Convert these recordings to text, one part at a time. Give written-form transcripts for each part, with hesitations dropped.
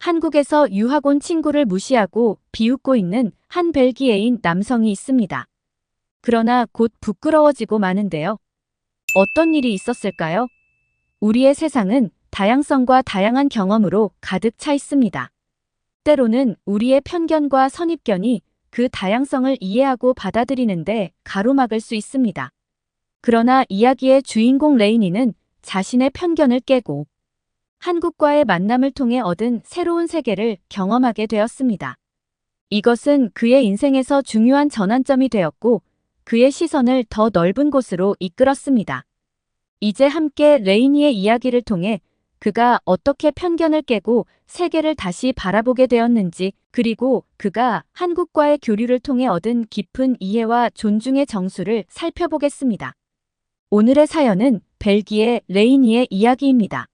한국에서 유학 온 친구를 무시하고 비웃고 있는 한 벨기에인 남성이 있습니다. 그러나 곧 부끄러워지고 마는데요. 어떤 일이 있었을까요? 우리의 세상은 다양성과 다양한 경험으로 가득 차 있습니다. 때로는 우리의 편견과 선입견이 그 다양성을 이해하고 받아들이는데 가로막을 수 있습니다. 그러나 이야기의 주인공 레이니는 자신의 편견을 깨고 한국과의 만남을 통해 얻은 새로운 세계를 경험하게 되었습니다. 이것은 그의 인생에서 중요한 전환점이 되었고 그의 시선을 더 넓은 곳으로 이끌었습니다. 이제 함께 레이니의 이야기를 통해 그가 어떻게 편견을 깨고 세계를 다시 바라보게 되었는지, 그리고 그가 한국과의 교류를 통해 얻은 깊은 이해와 존중의 정수를 살펴보겠습니다. 오늘의 사연은 벨기에 레이니의 이야기입니다.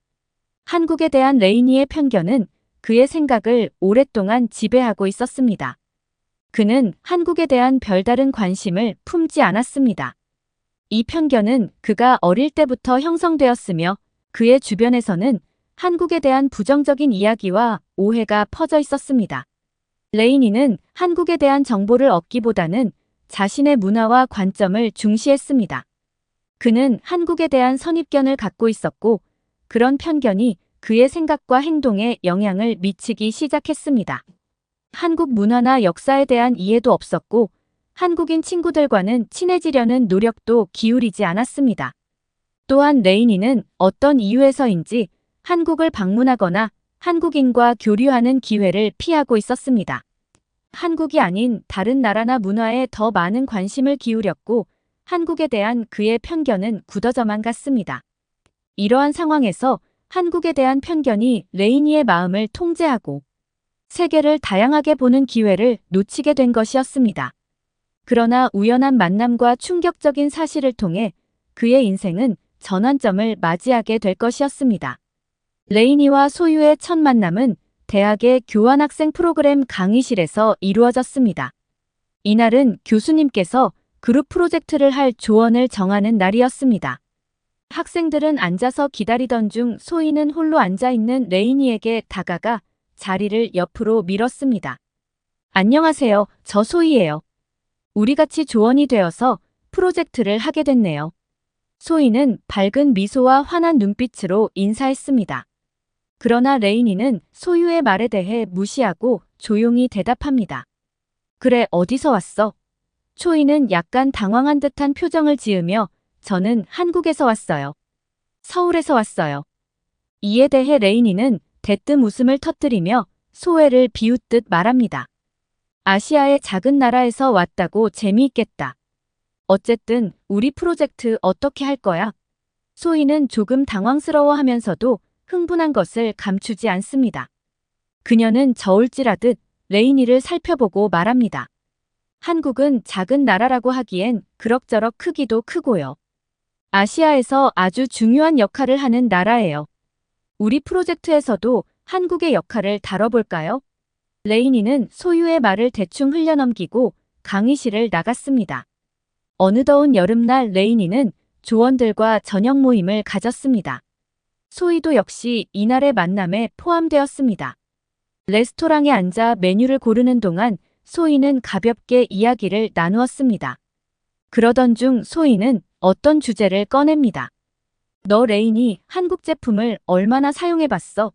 한국에 대한 레이니의 편견은 그의 생각을 오랫동안 지배하고 있었습니다. 그는 한국에 대한 별다른 관심을 품지 않았습니다. 이 편견은 그가 어릴 때부터 형성되었으며 그의 주변에서는 한국에 대한 부정적인 이야기와 오해가 퍼져 있었습니다. 레이니는 한국에 대한 정보를 얻기보다는 자신의 문화와 관점을 중시했습니다. 그는 한국에 대한 선입견을 갖고 있었고 그런 편견이 그의 생각과 행동에 영향을 미치기 시작했습니다. 한국 문화나 역사에 대한 이해도 없었고 한국인 친구들과는 친해지려는 노력도 기울이지 않았습니다. 또한 레이니는 어떤 이유에서인지 한국을 방문하거나 한국인과 교류하는 기회를 피하고 있었습니다. 한국이 아닌 다른 나라나 문화에 더 많은 관심을 기울였고 한국에 대한 그의 편견은 굳어져만 갔습니다. 이러한 상황에서 한국에 대한 편견이 레이니의 마음을 통제하고 세계를 다양하게 보는 기회를 놓치게 된 것이었습니다. 그러나 우연한 만남과 충격적인 사실을 통해 그의 인생은 전환점을 맞이하게 될 것이었습니다. 레이니와 소유의 첫 만남은 대학의 교환학생 프로그램 강의실에서 이루어졌습니다. 이날은 교수님께서 그룹 프로젝트를 할 조언을 정하는 날이었습니다. 학생들은 앉아서 기다리던 중 소희는 홀로 앉아있는 레이니에게 다가가 자리를 옆으로 밀었습니다. 안녕하세요. 저 소희예요. 우리 같이 조언이 되어서 프로젝트를 하게 됐네요. 소희는 밝은 미소와 환한 눈빛으로 인사했습니다. 그러나 레이니는 소유의 말에 대해 무시하고 조용히 대답합니다. 그래, 어디서 왔어? 소희는 약간 당황한 듯한 표정을 지으며 저는 한국에서 왔어요. 서울에서 왔어요. 이에 대해 레이니는 대뜸 웃음을 터뜨리며 소회를 비웃듯 말합니다. 아시아의 작은 나라에서 왔다고 재미있겠다. 어쨌든 우리 프로젝트 어떻게 할 거야? 소희는 조금 당황스러워하면서도 흥분한 것을 감추지 않습니다. 그녀는 저울질하듯 레이니를 살펴보고 말합니다. 한국은 작은 나라라고 하기엔 그럭저럭 크기도 크고요. 아시아에서 아주 중요한 역할을 하는 나라예요. 우리 프로젝트에서도 한국의 역할을 다뤄볼까요? 레이니는 소유의 말을 대충 흘려넘기고 강의실을 나갔습니다. 어느 더운 여름날 레이니는 조원들과 저녁 모임을 가졌습니다. 소희도 역시 이날의 만남에 포함되었습니다. 레스토랑에 앉아 메뉴를 고르는 동안 소희는 가볍게 이야기를 나누었습니다. 그러던 중 소희는 어떤 주제를 꺼냅니다. 너 레이니 한국 제품을 얼마나 사용해봤어?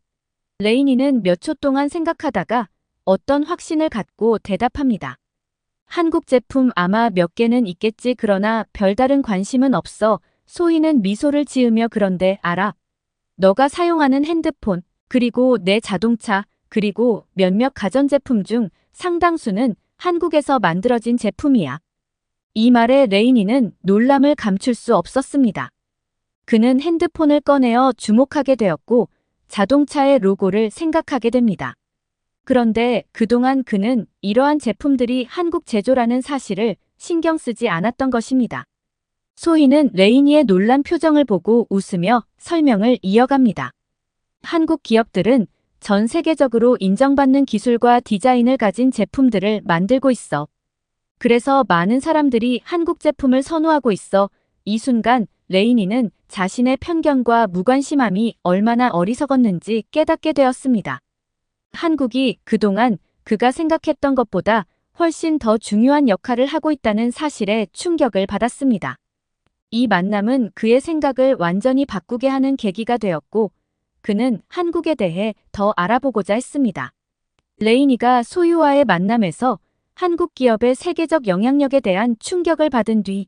레이니는 몇 초 동안 생각하다가 어떤 확신을 갖고 대답합니다. 한국 제품 아마 몇 개는 있겠지. 그러나 별다른 관심은 없어. 소희는 미소를 지으며 그런데 알아. 너가 사용하는 핸드폰, 그리고 내 자동차, 그리고 몇몇 가전제품 중 상당수는 한국에서 만들어진 제품이야. 이 말에 레이니는 놀람을 감출 수 없었습니다. 그는 핸드폰을 꺼내어 주목하게 되었고 자동차의 로고를 생각하게 됩니다. 그런데 그동안 그는 이러한 제품들이 한국 제조라는 사실을 신경 쓰지 않았던 것입니다. 소희는 레이니의 놀란 표정을 보고 웃으며 설명을 이어갑니다. 한국 기업들은 전 세계적으로 인정받는 기술과 디자인을 가진 제품들을 만들고 있어. 그래서 많은 사람들이 한국 제품을 선호하고 있어. 이 순간 레이니는 자신의 편견과 무관심함이 얼마나 어리석었는지 깨닫게 되었습니다. 한국이 그동안 그가 생각했던 것보다 훨씬 더 중요한 역할을 하고 있다는 사실에 충격을 받았습니다. 이 만남은 그의 생각을 완전히 바꾸게 하는 계기가 되었고, 그는 한국에 대해 더 알아보고자 했습니다. 레이니가 소유와의 만남에서 한국 기업의 세계적 영향력에 대한 충격을 받은 뒤,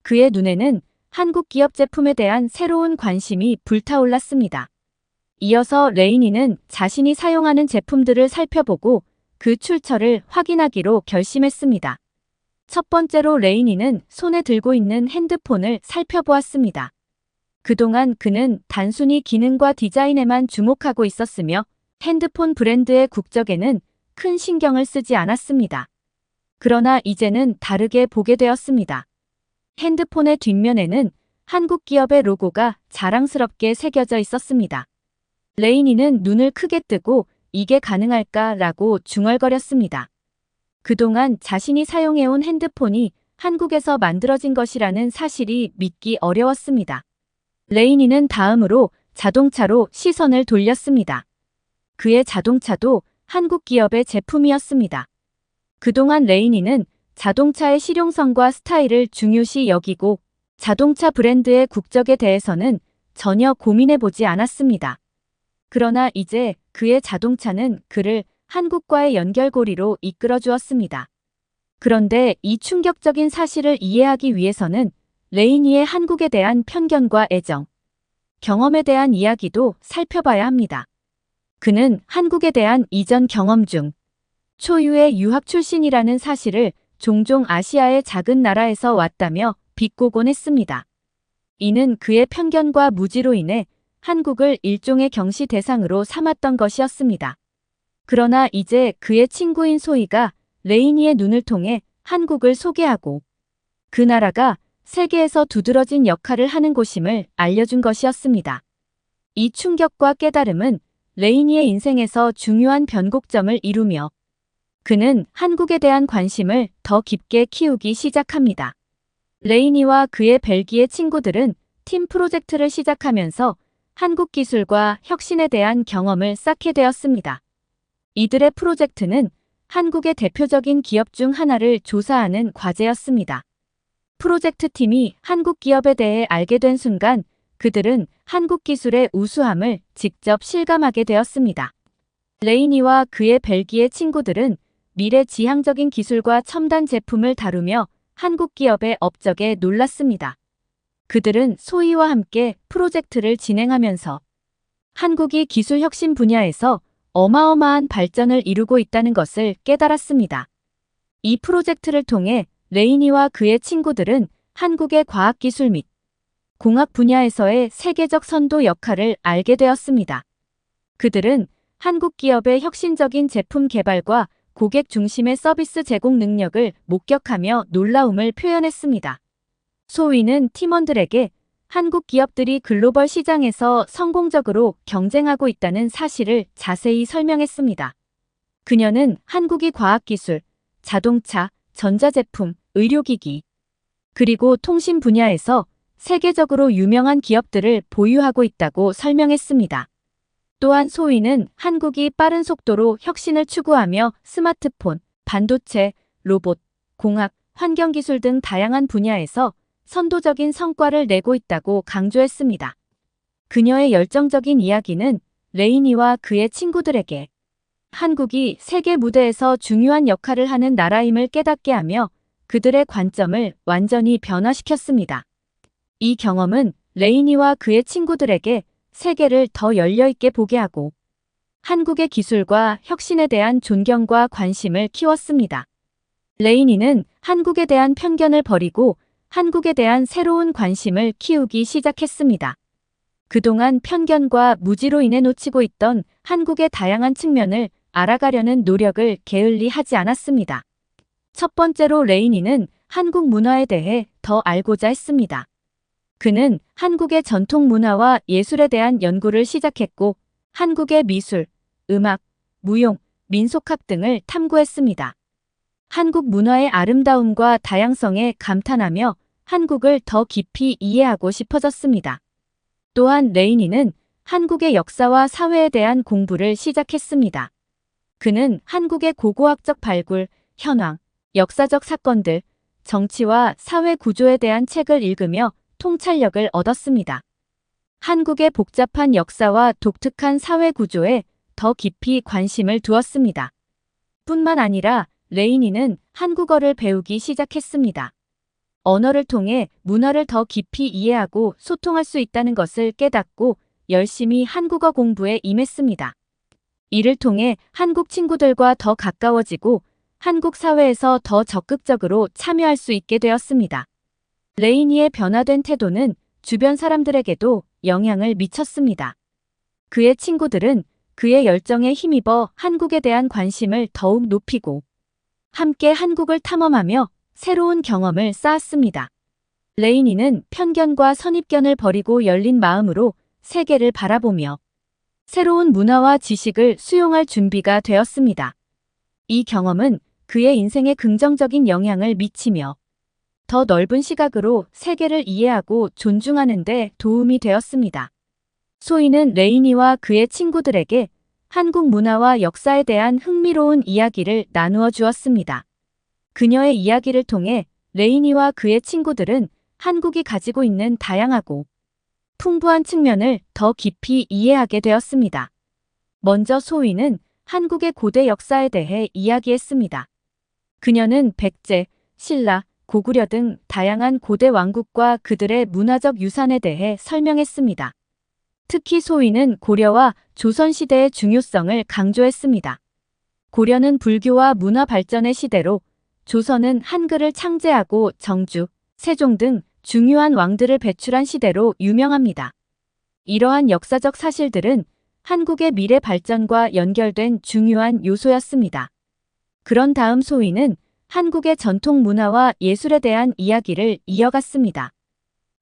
그의 눈에는 한국 기업 제품에 대한 새로운 관심이 불타올랐습니다. 이어서 레이니는 자신이 사용하는 제품들을 살펴보고 그 출처를 확인하기로 결심했습니다. 첫 번째로 레이니는 손에 들고 있는 핸드폰을 살펴보았습니다. 그동안 그는 단순히 기능과 디자인에만 주목하고 있었으며 핸드폰 브랜드의 국적에는 큰 신경을 쓰지 않았습니다. 그러나 이제는 다르게 보게 되었습니다. 핸드폰의 뒷면에는 한국 기업의 로고가 자랑스럽게 새겨져 있었습니다. 레이니는 눈을 크게 뜨고 이게 가능할까라고 중얼거렸습니다. 그동안 자신이 사용해온 핸드폰이 한국에서 만들어진 것이라는 사실이 믿기 어려웠습니다. 레이니는 다음으로 자동차로 시선을 돌렸습니다. 그의 자동차도 한국 기업의 제품이었습니다. 그동안 레이니는 자동차의 실용성과 스타일을 중요시 여기고 자동차 브랜드의 국적에 대해서는 전혀 고민해보지 않았습니다. 그러나 이제 그의 자동차는 그를 한국과의 연결고리로 이끌어 주었습니다. 그런데 이 충격적인 사실을 이해하기 위해서는 레이니의 한국에 대한 편견과 애정, 경험에 대한 이야기도 살펴봐야 합니다. 그는 한국에 대한 이전 경험 중 초유의 유학 출신이라는 사실을 종종 아시아의 작은 나라에서 왔다며 비꼬곤 했습니다. 이는 그의 편견과 무지로 인해 한국을 일종의 경시 대상으로 삼았던 것이었습니다. 그러나 이제 그의 친구인 소희가 레이니의 눈을 통해 한국을 소개하고 그 나라가 세계에서 두드러진 역할을 하는 곳임을 알려준 것이었습니다. 이 충격과 깨달음은 레이니의 인생에서 중요한 변곡점을 이루며 그는 한국에 대한 관심을 더 깊게 키우기 시작합니다. 레이니와 그의 벨기에 친구들은 팀 프로젝트를 시작하면서 한국 기술과 혁신에 대한 경험을 쌓게 되었습니다. 이들의 프로젝트는 한국의 대표적인 기업 중 하나를 조사하는 과제였습니다. 프로젝트 팀이 한국 기업에 대해 알게 된 순간 그들은 한국 기술의 우수함을 직접 실감하게 되었습니다. 레이니와 그의 벨기에 친구들은 미래 지향적인 기술과 첨단 제품을 다루며 한국 기업의 업적에 놀랐습니다. 그들은 소희와 함께 프로젝트를 진행하면서 한국이 기술 혁신 분야에서 어마어마한 발전을 이루고 있다는 것을 깨달았습니다. 이 프로젝트를 통해 레이니와 그의 친구들은 한국의 과학기술 및 공학 분야에서의 세계적 선도 역할을 알게 되었습니다. 그들은 한국 기업의 혁신적인 제품 개발과 고객 중심의 서비스 제공 능력을 목격하며 놀라움을 표현했습니다. 소희는 팀원들에게 한국 기업들이 글로벌 시장에서 성공적으로 경쟁하고 있다는 사실을 자세히 설명했습니다. 그녀는 한국이 과학기술, 자동차, 전자제품, 의료기기, 그리고 통신 분야에서 세계적으로 유명한 기업들을 보유하고 있다고 설명했습니다. 또한 소희는 한국이 빠른 속도로 혁신을 추구하며 스마트폰, 반도체, 로봇, 공학, 환경기술 등 다양한 분야에서 선도적인 성과를 내고 있다고 강조했습니다. 그녀의 열정적인 이야기는 레이니와 그의 친구들에게 한국이 세계 무대에서 중요한 역할을 하는 나라임을 깨닫게 하며 그들의 관점을 완전히 변화시켰습니다. 이 경험은 레이니와 그의 친구들에게 세계를 더 열려있게 보게 하고 한국의 기술과 혁신에 대한 존경과 관심을 키웠습니다. 레이니는 한국에 대한 편견을 버리고 한국에 대한 새로운 관심을 키우기 시작했습니다. 그동안 편견과 무지로 인해 놓치고 있던 한국의 다양한 측면을 알아가려는 노력을 게을리 하지 않았습니다. 첫 번째로 레이니는 한국 문화에 대해 더 알고자 했습니다. 그는 한국의 전통 문화와 예술에 대한 연구를 시작했고 한국의 미술, 음악, 무용, 민속학 등을 탐구했습니다. 한국 문화의 아름다움과 다양성에 감탄하며 한국을 더 깊이 이해하고 싶어졌습니다. 또한 레이니는 한국의 역사와 사회에 대한 공부를 시작했습니다. 그는 한국의 고고학적 발굴, 현황, 역사적 사건들, 정치와 사회 구조에 대한 책을 읽으며 통찰력을 얻었습니다. 한국의 복잡한 역사와 독특한 사회 구조에 더 깊이 관심을 두었습니다. 뿐만 아니라 레이니는 한국어를 배우기 시작했습니다. 언어를 통해 문화를 더 깊이 이해하고 소통할 수 있다는 것을 깨닫고 열심히 한국어 공부에 임했습니다. 이를 통해 한국 친구들과 더 가까워지고 한국 사회에서 더 적극적으로 참여할 수 있게 되었습니다. 레이니의 변화된 태도는 주변 사람들에게도 영향을 미쳤습니다. 그의 친구들은 그의 열정에 힘입어 한국에 대한 관심을 더욱 높이고 함께 한국을 탐험하며 새로운 경험을 쌓았습니다. 레이니는 편견과 선입견을 버리고 열린 마음으로 세계를 바라보며 새로운 문화와 지식을 수용할 준비가 되었습니다. 이 경험은 그의 인생에 긍정적인 영향을 미치며 더 넓은 시각으로 세계를 이해하고 존중하는 데 도움이 되었습니다. 소희는 레이니와 그의 친구들에게 한국 문화와 역사에 대한 흥미로운 이야기를 나누어 주었습니다. 그녀의 이야기를 통해 레이니와 그의 친구들은 한국이 가지고 있는 다양하고 풍부한 측면을 더 깊이 이해하게 되었습니다. 먼저 소희는 한국의 고대 역사에 대해 이야기했습니다. 그녀는 백제, 신라, 고구려 등 다양한 고대 왕국과 그들의 문화적 유산에 대해 설명했습니다. 특히 소희는 고려와 조선시대의 중요성을 강조했습니다. 고려는 불교와 문화 발전의 시대로 조선은 한글을 창제하고 정주, 세종 등 중요한 왕들을 배출한 시대로 유명합니다. 이러한 역사적 사실들은 한국의 미래 발전과 연결된 중요한 요소였습니다. 그런 다음 소희는 한국의 전통 문화와 예술에 대한 이야기를 이어갔습니다.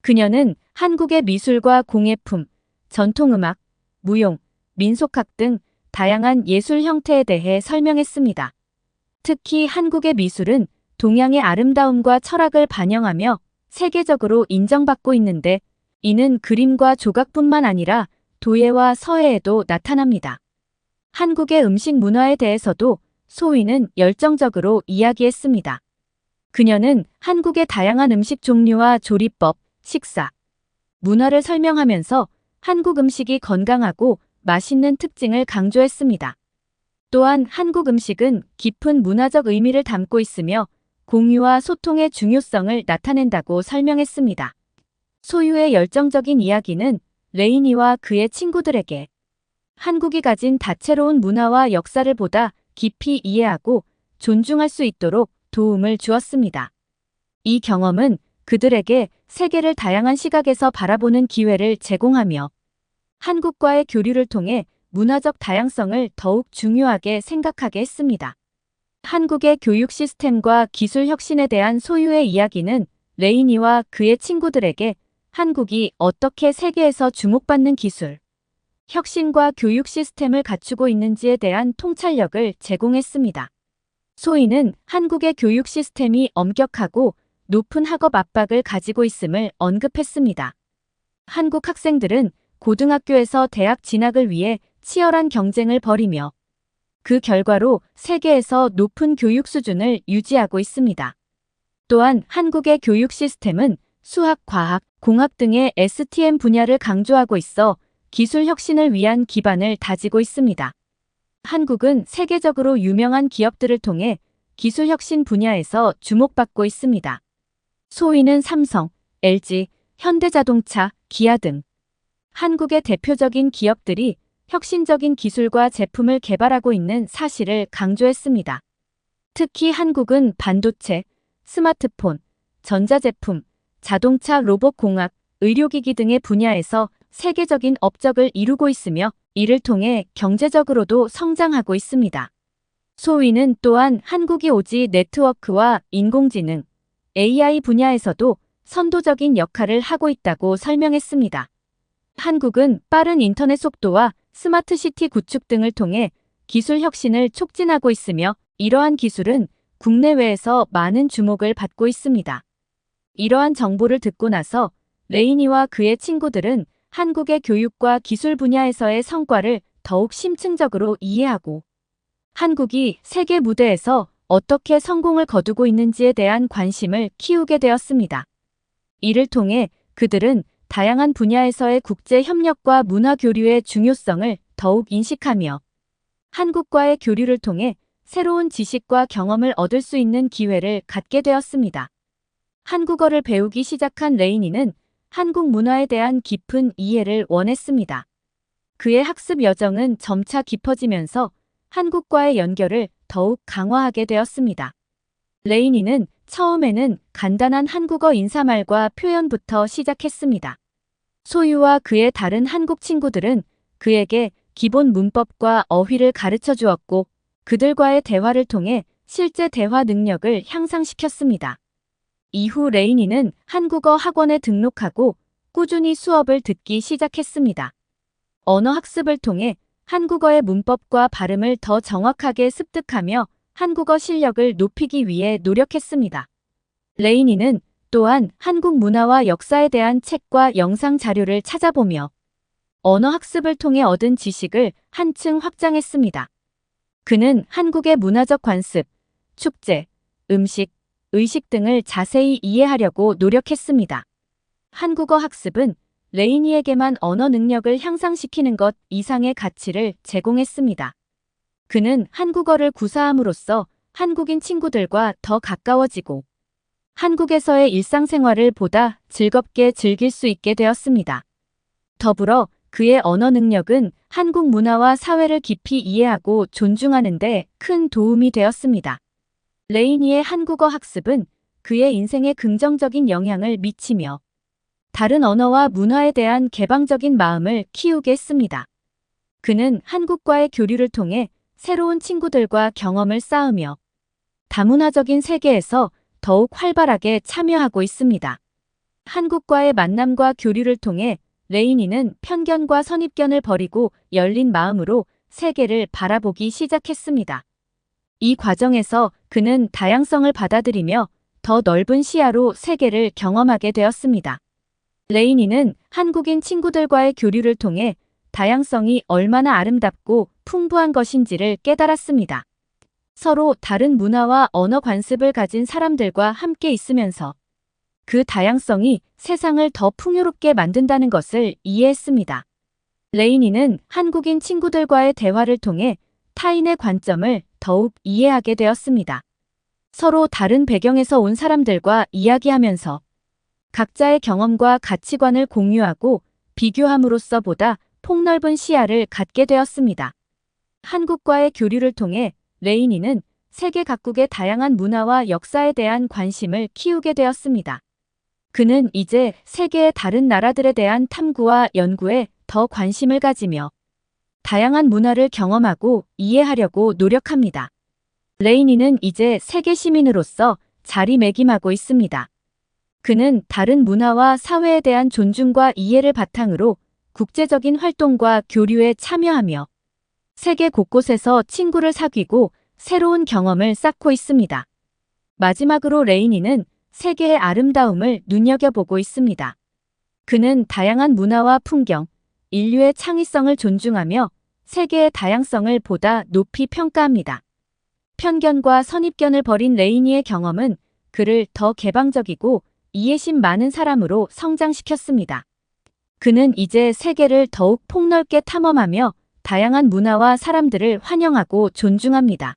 그녀는 한국의 미술과 공예품, 전통음악, 무용, 민속학 등 다양한 예술 형태에 대해 설명했습니다. 특히 한국의 미술은 동양의 아름다움과 철학을 반영하며 세계적으로 인정받고 있는데 이는 그림과 조각뿐만 아니라 도예와 서예에도 나타납니다. 한국의 음식 문화에 대해서도 소희는 열정적으로 이야기했습니다. 그녀는 한국의 다양한 음식 종류와 조리법, 식사, 문화를 설명하면서 한국 음식이 건강하고 맛있는 특징을 강조했습니다. 또한 한국 음식은 깊은 문화적 의미를 담고 있으며 공유와 소통의 중요성을 나타낸다고 설명했습니다. 소유의 열정적인 이야기는 레이니와 그의 친구들에게 한국이 가진 다채로운 문화와 역사를 보다 깊이 이해하고 존중할 수 있도록 도움을 주었습니다. 이 경험은 그들에게 세계를 다양한 시각에서 바라보는 기회를 제공하며 한국과의 교류를 통해 문화적 다양성을 더욱 중요하게 생각하게 했습니다. 한국의 교육 시스템과 기술 혁신에 대한 소유의 이야기는 레이니와 그의 친구들에게 한국이 어떻게 세계에서 주목받는 기술, 혁신과 교육 시스템을 갖추고 있는지에 대한 통찰력을 제공했습니다. 소희는 한국의 교육 시스템이 엄격하고 높은 학업 압박을 가지고 있음을 언급했습니다. 한국 학생들은 고등학교에서 대학 진학을 위해 치열한 경쟁을 벌이며 그 결과로 세계에서 높은 교육 수준을 유지하고 있습니다. 또한 한국의 교육 시스템은 수학, 과학, 공학 등의 STM 분야를 강조하고 있어 기술 혁신을 위한 기반을 다지고 있습니다. 한국은 세계적으로 유명한 기업들을 통해 기술 혁신 분야에서 주목받고 있습니다. 소위는 삼성, LG, 현대자동차, 기아 등 한국의 대표적인 기업들이 혁신적인 기술과 제품을 개발하고 있는 사실을 강조했습니다. 특히 한국은 반도체, 스마트폰, 전자제품, 자동차 로봇공학, 의료기기 등의 분야에서 세계적인 업적을 이루고 있으며 이를 통해 경제적으로도 성장하고 있습니다. 소위는 또한 한국이 오지 네트워크와 인공지능, AI 분야에서도 선도적인 역할을 하고 있다고 설명했습니다. 한국은 빠른 인터넷 속도와 스마트시티 구축 등을 통해 기술 혁신을 촉진하고 있으며 이러한 기술은 국내외에서 많은 주목을 받고 있습니다. 이러한 정보를 듣고 나서 레이니와 그의 친구들은 한국의 교육과 기술 분야에서의 성과를 더욱 심층적으로 이해하고 한국이 세계 무대에서 어떻게 성공을 거두고 있는지에 대한 관심을 키우게 되었습니다. 이를 통해 그들은 다양한 분야에서의 국제 협력과 문화 교류의 중요성을 더욱 인식하며 한국과의 교류를 통해 새로운 지식과 경험을 얻을 수 있는 기회를 갖게 되었습니다. 한국어를 배우기 시작한 레이니는 한국 문화에 대한 깊은 이해를 원했습니다. 그의 학습 여정은 점차 깊어지면서 한국과의 연결을 더욱 강화하게 되었습니다. 레이니는 처음에는 간단한 한국어 인사말과 표현부터 시작했습니다. 소유와 그의 다른 한국 친구들은 그에게 기본 문법과 어휘를 가르쳐 주었고 그들과의 대화를 통해 실제 대화 능력을 향상시켰습니다. 이후 레이니는 한국어 학원에 등록하고 꾸준히 수업을 듣기 시작했습니다. 언어 학습을 통해 한국어의 문법과 발음을 더 정확하게 습득하며 한국어 실력을 높이기 위해 노력했습니다. 레이니는 또한 한국 문화와 역사에 대한 책과 영상 자료를 찾아보며 언어 학습을 통해 얻은 지식을 한층 확장했습니다. 그는 한국의 문화적 관습, 축제, 음식, 의식 등을 자세히 이해하려고 노력했습니다. 한국어 학습은 레이니에게만 언어 능력을 향상시키는 것 이상의 가치를 제공했습니다. 그는 한국어를 구사함으로써 한국인 친구들과 더 가까워지고 한국에서의 일상생활을 보다 즐겁게 즐길 수 있게 되었습니다. 더불어 그의 언어 능력은 한국 문화와 사회를 깊이 이해하고 존중하는 데 큰 도움이 되었습니다. 레이니의 한국어 학습은 그의 인생에 긍정적인 영향을 미치며 다른 언어와 문화에 대한 개방적인 마음을 키우게 했습니다. 그는 한국과의 교류를 통해 새로운 친구들과 경험을 쌓으며 다문화적인 세계에서 더욱 활발하게 참여하고 있습니다. 한국과의 만남과 교류를 통해 레이니는 편견과 선입견을 버리고 열린 마음으로 세계를 바라보기 시작했습니다. 이 과정에서 그는 다양성을 받아들이며 더 넓은 시야로 세계를 경험하게 되었습니다. 레이니는 한국인 친구들과의 교류를 통해 다양성이 얼마나 아름답고 풍부한 것인지를 깨달았습니다. 서로 다른 문화와 언어 관습을 가진 사람들과 함께 있으면서 그 다양성이 세상을 더 풍요롭게 만든다는 것을 이해했습니다. 레이니는 한국인 친구들과의 대화를 통해 타인의 관점을 더욱 이해하게 되었습니다. 서로 다른 배경에서 온 사람들과 이야기하면서 각자의 경험과 가치관을 공유하고 비교함으로써 보다 폭넓은 시야를 갖게 되었습니다. 한국과의 교류를 통해 레이니는 세계 각국의 다양한 문화와 역사에 대한 관심을 키우게 되었습니다. 그는 이제 세계의 다른 나라들에 대한 탐구와 연구에 더 관심을 가지며 다양한 문화를 경험하고 이해하려고 노력합니다. 레이니는 이제 세계 시민으로서 자리매김하고 있습니다. 그는 다른 문화와 사회에 대한 존중과 이해를 바탕으로 국제적인 활동과 교류에 참여하며 세계 곳곳에서 친구를 사귀고 새로운 경험을 쌓고 있습니다. 마지막으로 레이니는 세계의 아름다움을 눈여겨보고 있습니다. 그는 다양한 문화와 풍경, 인류의 창의성을 존중하며 세계의 다양성을 보다 높이 평가합니다. 편견과 선입견을 버린 레이니의 경험은 그를 더 개방적이고 이해심 많은 사람으로 성장시켰습니다. 그는 이제 세계를 더욱 폭넓게 탐험하며 다양한 문화와 사람들을 환영하고 존중합니다.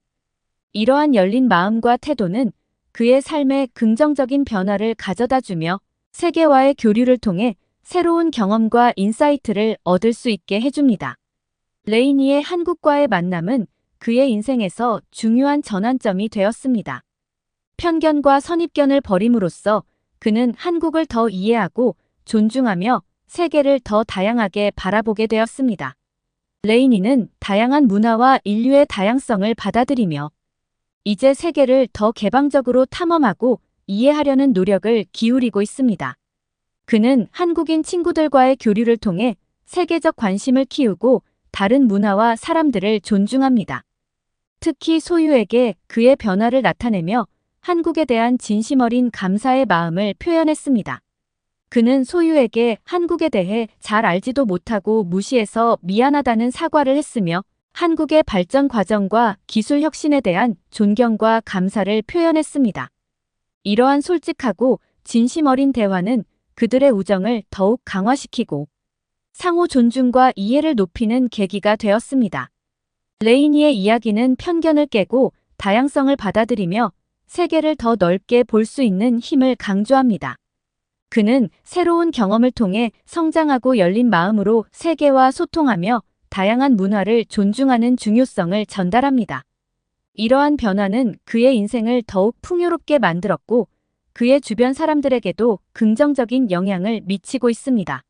이러한 열린 마음과 태도는 그의 삶에 긍정적인 변화를 가져다주며 세계와의 교류를 통해 새로운 경험과 인사이트를 얻을 수 있게 해줍니다. 레이니의 한국과의 만남은 그의 인생에서 중요한 전환점이 되었습니다. 편견과 선입견을 버림으로써 그는 한국을 더 이해하고 존중하며 세계를 더 다양하게 바라보게 되었습니다. 레이니는 다양한 문화와 인류의 다양성을 받아들이며 이제 세계를 더 개방적으로 탐험하고 이해하려는 노력을 기울이고 있습니다. 그는 한국인 친구들과의 교류를 통해 세계적 관심을 키우고 다른 문화와 사람들을 존중합니다. 특히 소유에게 그의 변화를 나타내며 한국에 대한 진심 어린 감사의 마음을 표현했습니다. 그는 소유에게 한국에 대해 잘 알지도 못하고 무시해서 미안하다는 사과를 했으며 한국의 발전 과정과 기술 혁신에 대한 존경과 감사를 표현했습니다. 이러한 솔직하고 진심 어린 대화는 그들의 우정을 더욱 강화시키고 상호 존중과 이해를 높이는 계기가 되었습니다. 레이니의 이야기는 편견을 깨고 다양성을 받아들이며 세계를 더 넓게 볼 수 있는 힘을 강조합니다. 그는 새로운 경험을 통해 성장하고 열린 마음으로 세계와 소통하며 다양한 문화를 존중하는 중요성을 전달합니다. 이러한 변화는 그의 인생을 더욱 풍요롭게 만들었고 그의 주변 사람들에게도 긍정적인 영향을 미치고 있습니다.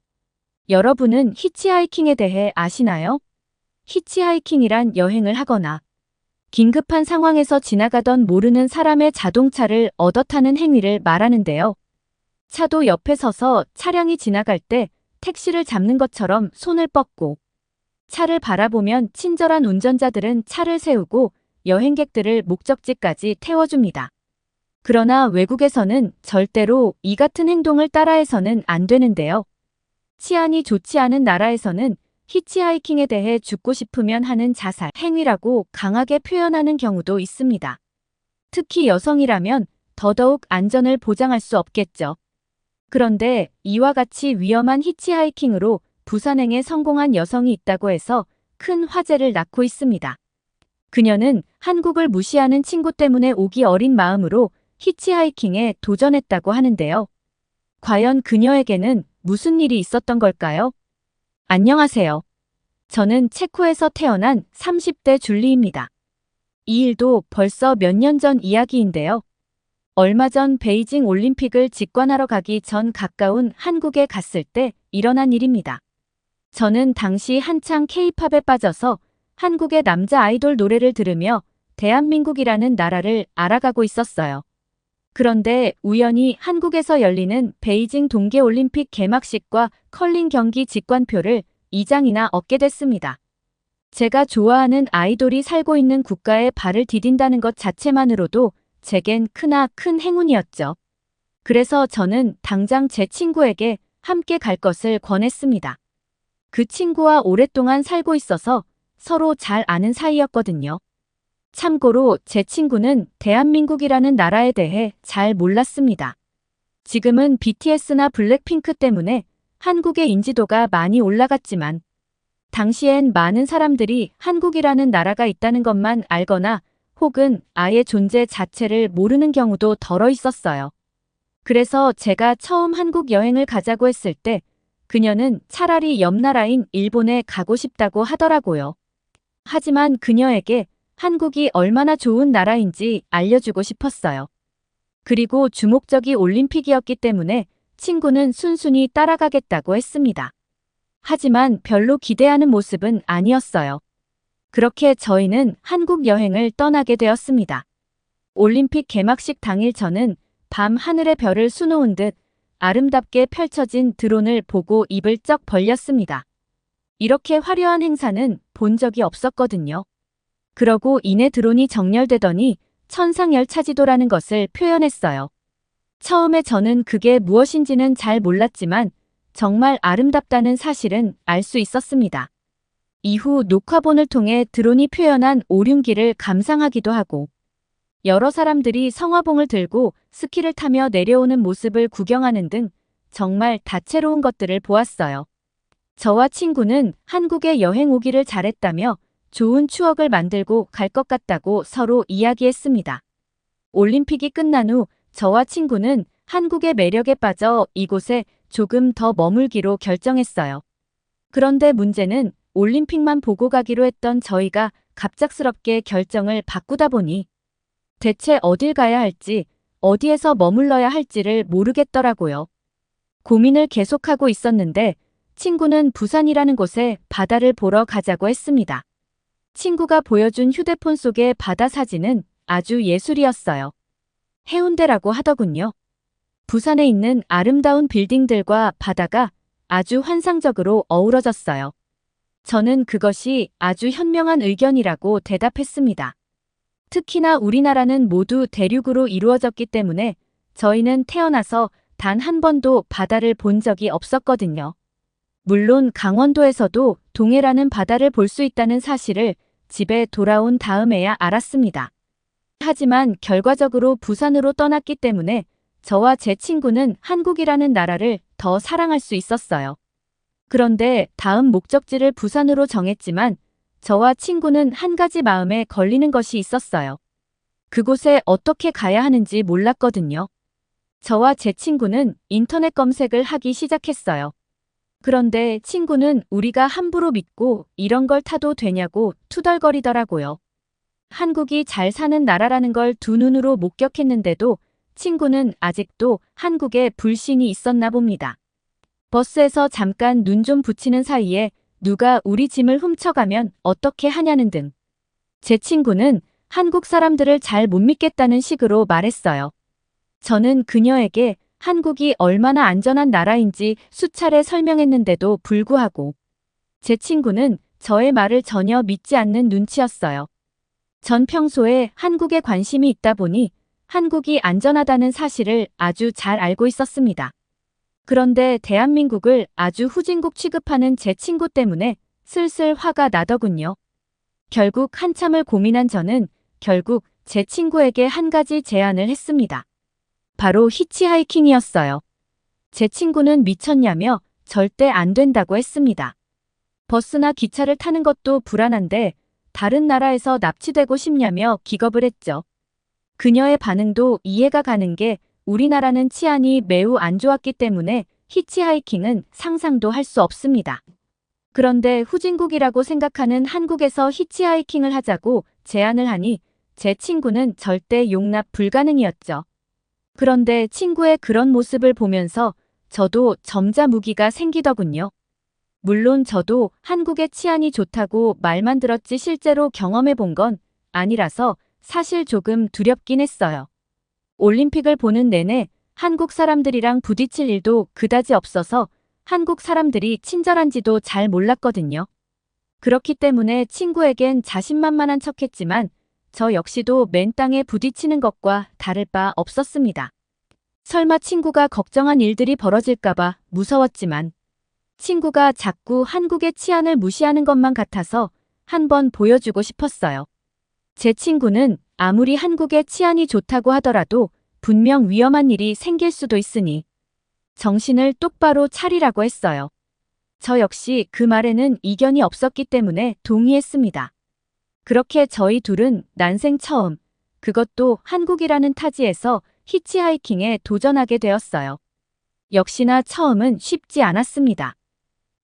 여러분은 히치하이킹에 대해 아시나요? 히치하이킹이란 여행을 하거나 긴급한 상황에서 지나가던 모르는 사람의 자동차를 얻어 타는 행위를 말하는데요. 차도 옆에 서서 차량이 지나갈 때 택시를 잡는 것처럼 손을 뻗고 차를 바라보면 친절한 운전자들은 차를 세우고 여행객들을 목적지까지 태워줍니다. 그러나 외국에서는 절대로 이 같은 행동을 따라해서는 안 되는데요. 치안이 좋지 않은 나라에서는 히치하이킹에 대해 죽고 싶으면 하는 자살 행위라고 강하게 표현하는 경우도 있습니다. 특히 여성이라면 더더욱 안전을 보장할 수 없겠죠. 그런데 이와 같이 위험한 히치하이킹으로 부산행에 성공한 여성이 있다고 해서 큰 화제를 낳고 있습니다. 그녀는 한국을 무시하는 친구 때문에 오기 어린 마음으로 히치하이킹에 도전했다고 하는데요. 과연 그녀에게는 무슨 일이 있었던 걸까요? 안녕하세요. 저는 체코에서 태어난 30대 줄리입니다. 이 일도 벌써 몇 년 전 이야기인데요. 얼마 전 베이징 올림픽을 직관하러 가기 전 가까운 한국에 갔을 때 일어난 일입니다. 저는 당시 한창 K-팝에 빠져서 한국의 남자 아이돌 노래를 들으며 대한민국이라는 나라를 알아가고 있었어요. 그런데 우연히 한국에서 열리는 베이징 동계올림픽 개막식과 컬링 경기 직관표를 2장이나 얻게 됐습니다. 제가 좋아하는 아이돌이 살고 있는 국가에 발을 디딘다는 것 자체만으로도 제겐 크나큰 행운이었죠. 그래서 저는 당장 제 친구에게 함께 갈 것을 권했습니다. 그 친구와 오랫동안 살고 있어서 서로 잘 아는 사이였거든요. 참고로 제 친구는 대한민국이라는 나라에 대해 잘 몰랐습니다. 지금은 BTS나 블랙핑크 때문에 한국의 인지도가 많이 올라갔지만 당시엔 많은 사람들이 한국이라는 나라가 있다는 것만 알거나 혹은 아예 존재 자체를 모르는 경우도 덜어 있었어요. 그래서 제가 처음 한국 여행을 가자고 했을 때 그녀는 차라리 옆 나라인 일본에 가고 싶다고 하더라고요. 하지만 그녀에게 한국이 얼마나 좋은 나라인지 알려주고 싶었어요. 그리고 주목적이 올림픽이었기 때문에 친구는 순순히 따라가겠다고 했습니다. 하지만 별로 기대하는 모습은 아니었어요. 그렇게 저희는 한국 여행을 떠나게 되었습니다. 올림픽 개막식 당일 저는 밤 하늘의 별을 수놓은 듯 아름답게 펼쳐진 드론을 보고 입을 쩍 벌렸습니다. 이렇게 화려한 행사는 본 적이 없었거든요. 그러고 이내 드론이 정렬되더니 천상열차지도라는 것을 표현했어요. 처음에 저는 그게 무엇인지는 잘 몰랐지만 정말 아름답다는 사실은 알 수 있었습니다. 이후 녹화본을 통해 드론이 표현한 오륜기를 감상하기도 하고 여러 사람들이 성화봉을 들고 스키를 타며 내려오는 모습을 구경하는 등 정말 다채로운 것들을 보았어요. 저와 친구는 한국에 여행 오기를 잘했다며 좋은 추억을 만들고 갈 것 같다고 서로 이야기했습니다. 올림픽이 끝난 후 저와 친구는 한국의 매력에 빠져 이곳에 조금 더 머물기로 결정했어요. 그런데 문제는 올림픽만 보고 가기로 했던 저희가 갑작스럽게 결정을 바꾸다 보니 대체 어딜 가야 할지, 어디에서 머물러야 할지를 모르겠더라고요. 고민을 계속하고 있었는데 친구는 부산이라는 곳에 바다를 보러 가자고 했습니다. 친구가 보여준 휴대폰 속의 바다 사진은 아주 예술이었어요. 해운대라고 하더군요. 부산에 있는 아름다운 빌딩들과 바다가 아주 환상적으로 어우러졌어요. 저는 그것이 아주 현명한 의견이라고 대답했습니다. 특히나 우리나라는 모두 대륙으로 이루어졌기 때문에 저희는 태어나서 단 한 번도 바다를 본 적이 없었거든요. 물론 강원도에서도 동해라는 바다를 볼 수 있다는 사실을 집에 돌아온 다음에야 알았습니다. 하지만 결과적으로 부산으로 떠났기 때문에 저와 제 친구는 한국이라는 나라를 더 사랑할 수 있었어요. 그런데 다음 목적지를 부산으로 정했지만 저와 친구는 한 가지 마음에 걸리는 것이 있었어요. 그곳에 어떻게 가야 하는지 몰랐거든요. 저와 제 친구는 인터넷 검색을 하기 시작했어요. 그런데 친구는 우리가 함부로 믿고 이런 걸 타도 되냐고 투덜거리더라고요. 한국이 잘 사는 나라라는 걸 두 눈으로 목격했는데도 친구는 아직도 한국에 불신이 있었나 봅니다. 버스에서 잠깐 눈 좀 붙이는 사이에 누가 우리 짐을 훔쳐가면 어떻게 하냐는 등. 제 친구는 한국 사람들을 잘 못 믿겠다는 식으로 말했어요. 저는 그녀에게 한국이 얼마나 안전한 나라인지 수차례 설명했는데도 불구하고 제 친구는 저의 말을 전혀 믿지 않는 눈치였어요. 전 평소에 한국에 관심이 있다 보니 한국이 안전하다는 사실을 아주 잘 알고 있었습니다. 그런데 대한민국을 아주 후진국 취급하는 제 친구 때문에 슬슬 화가 나더군요. 결국 한참을 고민한 저는 결국 제 친구에게 한 가지 제안을 했습니다. 바로 히치하이킹이었어요. 제 친구는 미쳤냐며 절대 안 된다고 했습니다. 버스나 기차를 타는 것도 불안한데 다른 나라에서 납치되고 싶냐며 기겁을 했죠. 그녀의 반응도 이해가 가는 게 우리나라는 치안이 매우 안 좋았기 때문에 히치하이킹은 상상도 할 수 없습니다. 그런데 후진국이라고 생각하는 한국에서 히치하이킹을 하자고 제안을 하니 제 친구는 절대 용납 불가능이었죠. 그런데 친구의 그런 모습을 보면서 저도 점자무기가 생기더군요. 물론 저도 한국의 치안이 좋다고 말만 들었지 실제로 경험해 본 건 아니라서 사실 조금 두렵긴 했어요. 올림픽을 보는 내내 한국 사람들이랑 부딪힐 일도 그다지 없어서 한국 사람들이 친절한지도 잘 몰랐거든요. 그렇기 때문에 친구에겐 자신만만한 척했지만 저 역시도 맨 땅에 부딪히는 것과 다를 바 없었습니다. 설마 친구가 걱정한 일들이 벌어질까봐 무서웠지만 친구가 자꾸 한국의 치안을 무시하는 것만 같아서 한번 보여주고 싶었어요. 제 친구는 아무리 한국의 치안이 좋다고 하더라도 분명 위험한 일이 생길 수도 있으니 정신을 똑바로 차리라고 했어요. 저 역시 그 말에는 이견이 없었기 때문에 동의했습니다. 그렇게 저희 둘은 난생 처음, 그것도 한국이라는 타지에서 히치하이킹에 도전하게 되었어요. 역시나 처음은 쉽지 않았습니다.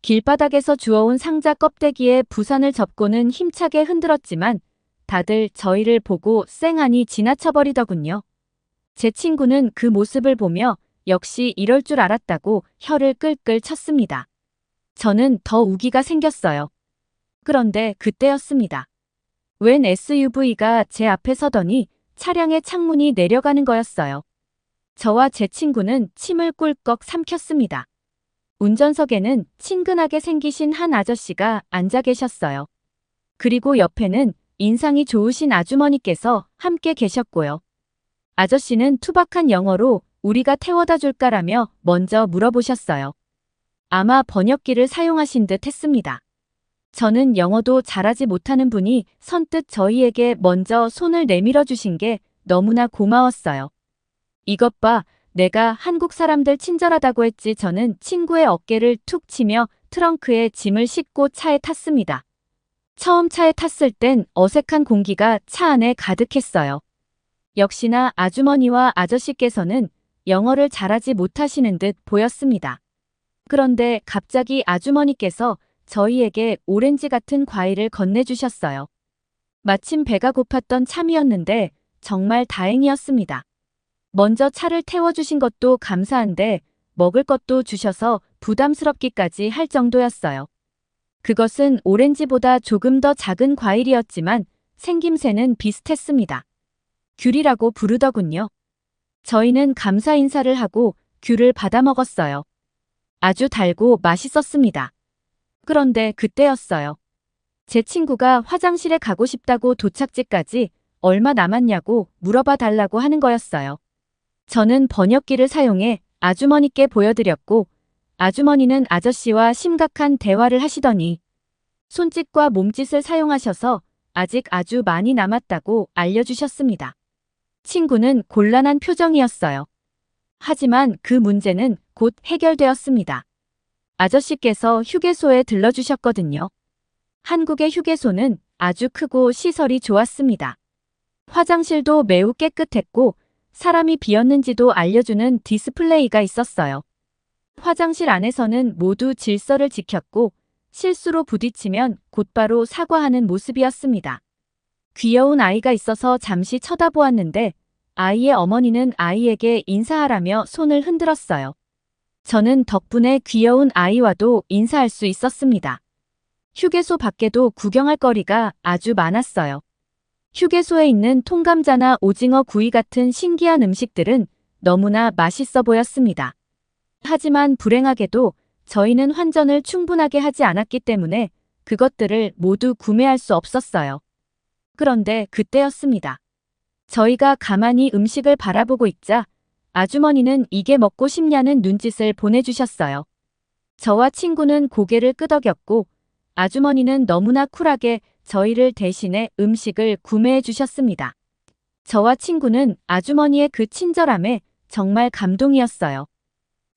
길바닥에서 주워온 상자 껍데기에 부산을 접고는 힘차게 흔들었지만 다들 저희를 보고 쌩하니 지나쳐버리더군요. 제 친구는 그 모습을 보며 역시 이럴 줄 알았다고 혀를 끌끌 쳤습니다. 저는 더 우기가 생겼어요. 그런데 그때였습니다. 웬 SUV가 제 앞에 서더니 차량의 창문이 내려가는 거였어요. 저와 제 친구는 침을 꿀꺽 삼켰습니다. 운전석에는 친근하게 생기신 한 아저씨가 앉아 계셨어요. 그리고 옆에는 인상이 좋으신 아주머니께서 함께 계셨고요. 아저씨는 투박한 영어로 우리가 태워다 줄까라며 먼저 물어보셨어요. 아마 번역기를 사용하신 듯 했습니다. 저는 영어도 잘하지 못하는 분이 선뜻 저희에게 먼저 손을 내밀어 주신 게 너무나 고마웠어요. 이것 봐, 내가 한국 사람들 친절하다고 했지. 저는 친구의 어깨를 툭 치며 트렁크에 짐을 싣고 차에 탔습니다. 처음 차에 탔을 땐 어색한 공기가 차 안에 가득했어요. 역시나 아주머니와 아저씨께서는 영어를 잘하지 못하시는 듯 보였습니다. 그런데 갑자기 아주머니께서 저희에게 오렌지 같은 과일을 건네주셨어요. 마침 배가 고팠던 참이었는데 정말 다행이었습니다. 먼저 차를 태워주신 것도 감사한데 먹을 것도 주셔서 부담스럽기까지 할 정도였어요. 그것은 오렌지보다 조금 더 작은 과일이었지만 생김새는 비슷했습니다. 귤이라고 부르더군요. 저희는 감사 인사를 하고 귤을 받아 먹었어요. 아주 달고 맛있었습니다. 그런데 그때였어요. 제 친구가 화장실에 가고 싶다고 도착지까지 얼마 남았냐고 물어봐 달라고 하는 거였어요. 저는 번역기를 사용해 아주머니께 보여드렸고 아주머니는 아저씨와 심각한 대화를 하시더니 손짓과 몸짓을 사용하셔서 아직 아주 많이 남았다고 알려주셨습니다. 친구는 곤란한 표정이었어요. 하지만 그 문제는 곧 해결되었습니다. 아저씨께서 휴게소에 들러주셨거든요. 한국의 휴게소는 아주 크고 시설이 좋았습니다. 화장실도 매우 깨끗했고 사람이 비었는지도 알려주는 디스플레이가 있었어요. 화장실 안에서는 모두 질서를 지켰고 실수로 부딪히면 곧바로 사과하는 모습이었습니다. 귀여운 아이가 있어서 잠시 쳐다보았는데 아이의 어머니는 아이에게 인사하라며 손을 흔들었어요. 저는 덕분에 귀여운 아이와도 인사할 수 있었습니다. 휴게소 밖에도 구경할 거리가 아주 많았어요. 휴게소에 있는 통감자나 오징어 구이 같은 신기한 음식들은 너무나 맛있어 보였습니다. 하지만 불행하게도 저희는 환전을 충분하게 하지 않았기 때문에 그것들을 모두 구매할 수 없었어요. 그런데 그때였습니다. 저희가 가만히 음식을 바라보고 있자 아주머니는 이게 먹고 싶냐는 눈짓을 보내주셨어요. 저와 친구는 고개를 끄덕였고 아주머니는 너무나 쿨하게 저희를 대신해 음식을 구매해 주셨습니다. 저와 친구는 아주머니의 그 친절함에 정말 감동이었어요.